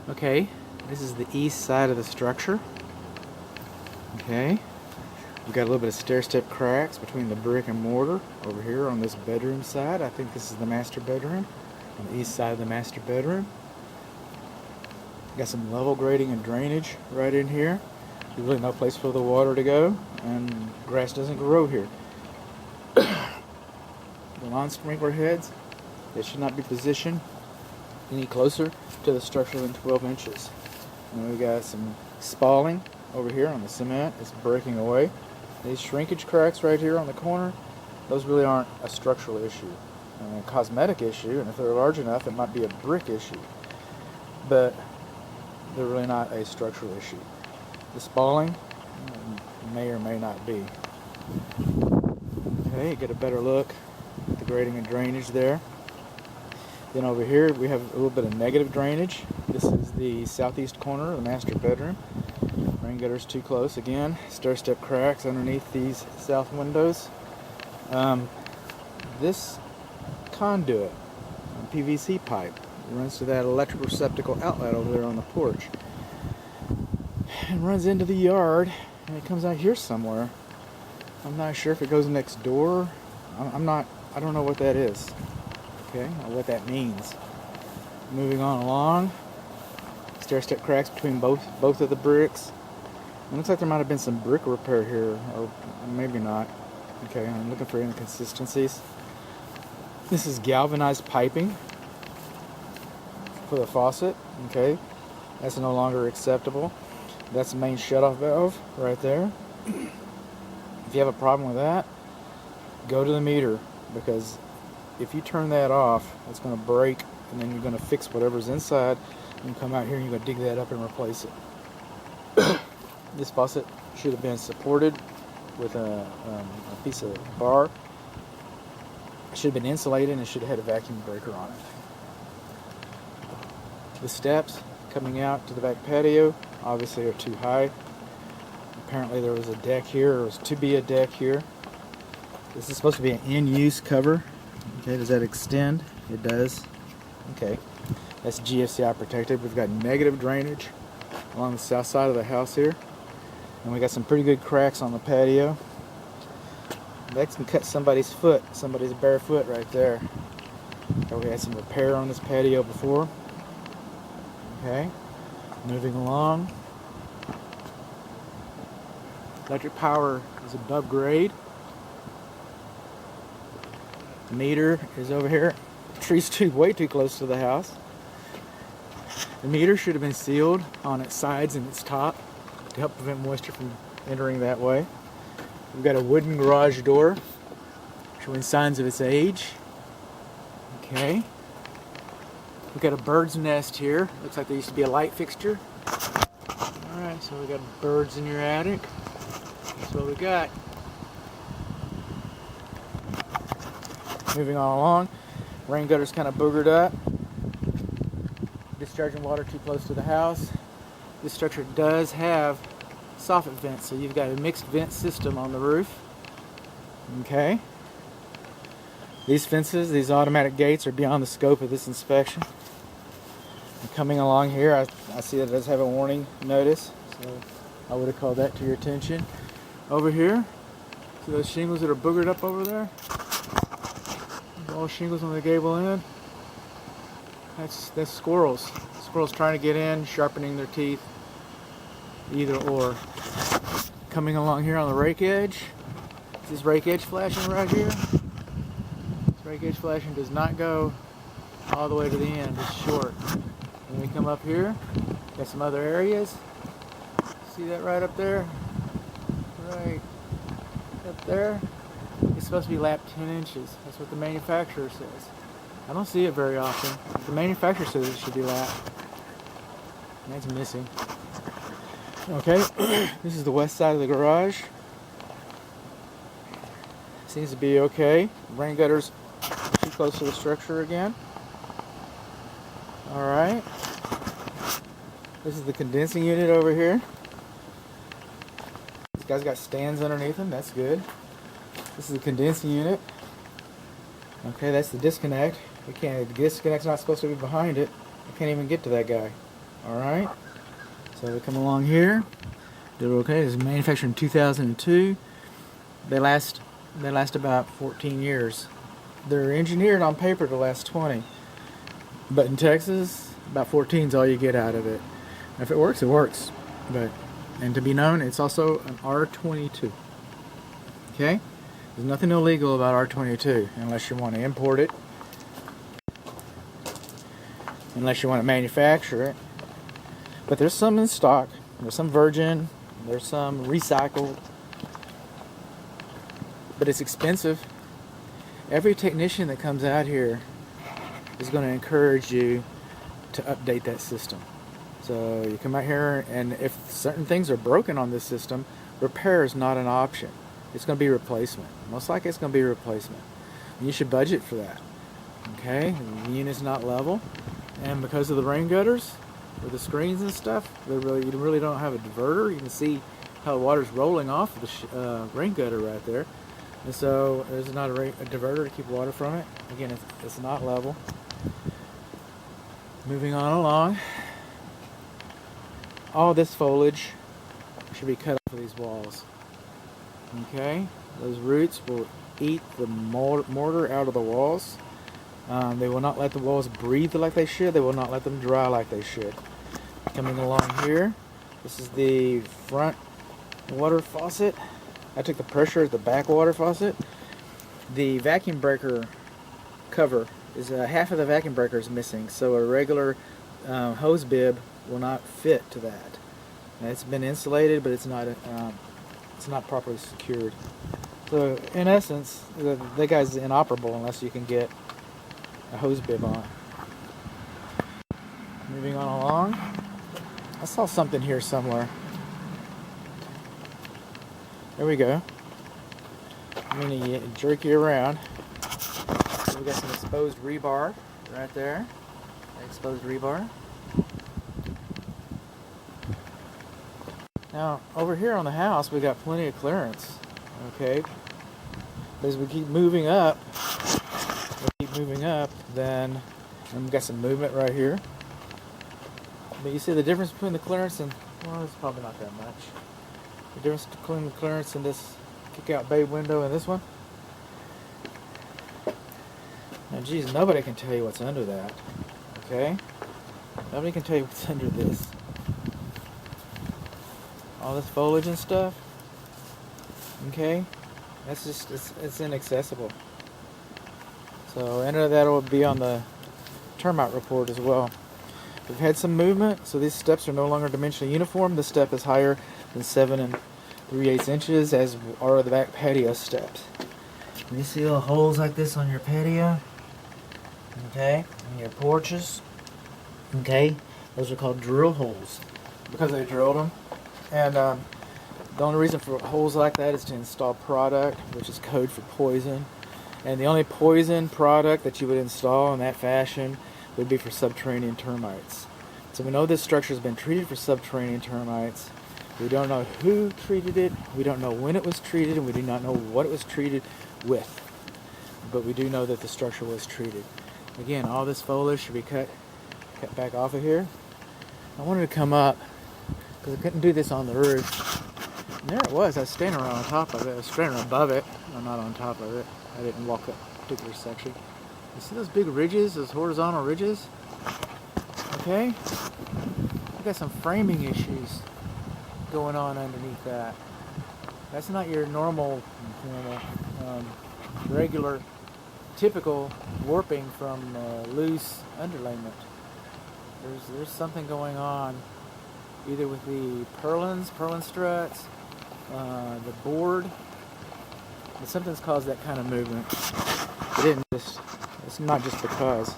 Okay, this is the east side of the structure. Okay, we've got a little bit of stair-step cracks between the brick and mortar over here on this bedroom side. I think this is the master bedroom, on the east side of the master bedroom. Got some level grading and drainage right in here. There's really no place for the water to go, and grass doesn't grow here. The lawn sprinkler heads, they should not be positioned any closer to the structure than 12 inches. And we got some spalling over here on the cement. It's breaking away. These shrinkage cracks right here on the corner, those really aren't a structural issue. A cosmetic issue, and if they're large enough, it might be a brick issue. But they're really not a structural issue. The spalling may or may not be. Okay, get a better look at the grading and drainage there. Then over here we have a little bit of negative drainage. This is the southeast corner of the master bedroom. Rain gutters too close again. Stair-step cracks underneath these south windows. This conduit, PVC pipe, runs to that electrical receptacle outlet over there on the porch. It runs into the yard and it comes out here somewhere. I'm not sure if it goes next door. I don't know what that is. Okay, or what that means. Moving on along. Stair-step cracks between both of the bricks. It looks like there might have been some brick repair here, or maybe not. Okay, I'm looking for inconsistencies. This is galvanized piping for the faucet. Okay, that's no longer acceptable. That's the main shutoff valve right there. If you have a problem with that, go to the meter, because if you turn that off, it's going to break, and then you're going to fix whatever's inside, and you come out here and you're going to dig that up and replace it. This faucet should have been supported with a piece of bar. It should have been insulated, and it should have had a vacuum breaker on it. The steps coming out to the back patio obviously are too high. Apparently there was a deck here, or was to be a deck here. This is supposed to be an in-use cover. Okay, does that extend? It does. Okay, that's GFCI protected. We've got negative drainage along the south side of the house here. And we got some pretty good cracks on the patio. That can cut somebody's foot, somebody's bare foot right there. We had some repair on this patio before. Okay, moving along. Electric power is above grade. The meter is over here. The tree's way too close to the house. The meter should have been sealed on its sides and its top to help prevent moisture from entering that way. We've got a wooden garage door showing signs of its age. Okay. We've got a bird's nest here. Looks like there used to be a light fixture. Alright, so we got birds in your attic. That's what we got. Moving on along. Rain gutter's kind of boogered up. Discharging water too close to the house. This structure does have soffit vents, so you've got a mixed vent system on the roof. Okay. These fences, these automatic gates, are beyond the scope of this inspection. And coming along here, I see that it does have a warning notice, so I would have called that to your attention. Over here, see those shingles that are boogered up over there? There's all shingles on the gable end. That's squirrels. Squirrels trying to get in, sharpening their teeth. Either or. Coming along here on the rake edge. Is this rake edge flashing right here? This rake edge flashing does not go all the way to the end. It's short. When we come up here, got some other areas. See that right up there? Right up there. It's supposed to be lapped 10 inches. That's what the manufacturer says. I don't see it very often. The manufacturer says it should be lapped. And that's missing. Okay, this is the west side of the garage. Seems to be okay. Rain gutters too close to the structure again. Alright. This is the condensing unit over here. This guy's got stands underneath him. That's good. This is the condensing unit. Okay, that's the disconnect. The disconnect's not supposed to be behind it. I can't even get to that guy. Alright, so we come along here. They're okay. It was manufactured in 2002. They last about 14 years. They're engineered on paper to last 20. But in Texas, about 14 is all you get out of it. If it works, it works. And to be known, it's also an R22. Okay? There's nothing illegal about R22 unless you want to import it. Unless you want to manufacture it. But there's some in stock. There's some virgin. There's some recycled. But it's expensive. Every technician that comes out here is going to encourage you to update that system. So you come out here, and if certain things are broken on this system, repair is not an option. It's going to be replacement. Most likely it's going to be replacement. And you should budget for that. Okay? The unit's not level. And because of the rain gutters, with the screens and stuff, you really don't have a diverter. You can see how the water's rolling off of the rain gutter right there. And so there's not a diverter to keep water from it. Again, it's not level. Moving on along. All this foliage should be cut off of these walls. Okay? Those roots will eat the mortar out of the walls. They will not let the walls breathe like they should. They will not let them dry like they should. Coming along here, this is the front water faucet. I took the pressure at the back water faucet. The vacuum breaker cover is half of the vacuum breaker is missing, so a regular hose bib will not fit to that. Now, it's been insulated, but it's not properly secured. So in essence, the guy's inoperable unless you can get a hose bib on. Moving on along. I saw something here somewhere. There we go. I'm going to jerk you around. So we got some exposed rebar right there. Exposed rebar. Now, over here on the house, we got plenty of clearance. Okay. But as we keep moving up, then we've got some movement right here. But you see the difference between the clearance and, well, it's probably not that much. The difference between the clearance in this kick-out bay window and this one. Now, geez, nobody can tell you what's under that. Okay? Nobody can tell you what's under this. All this foliage and stuff. Okay? That's just, it's inaccessible. So, enter that will be on the termite report as well. We've had some movement, so these steps are no longer dimensionally uniform. This step is higher than 7 3/8 inches, as are the back patio steps. And you see little holes like this on your patio, okay, and your porches, okay, those are called drill holes because they drilled them. And the only reason for holes like that is to install product, which is code for poison. And the only poison product that you would install in that fashion would be for subterranean termites. So we know this structure has been treated for subterranean termites. We don't know who treated it, we don't know when it was treated, and we do not know what it was treated with. But we do know that the structure was treated. Again, all this foliage should be cut back off of here. I wanted to come up, because I couldn't do this on the roof. And there it was, I was standing right on top of it, I was standing above it, no, not on top of it. I didn't walk that particular section. You see those big ridges, those horizontal ridges? Okay? We got some framing issues going on underneath that. That's not your normal regular, typical warping from loose underlayment. There's something going on, either with the purlin struts, the board. But something's caused that kind of movement. It's not just because.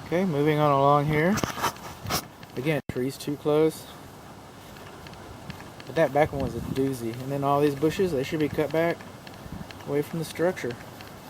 Okay, moving on along here. Again, trees too close. But that back one was a doozy. And then all these bushes, they should be cut back away from the structure.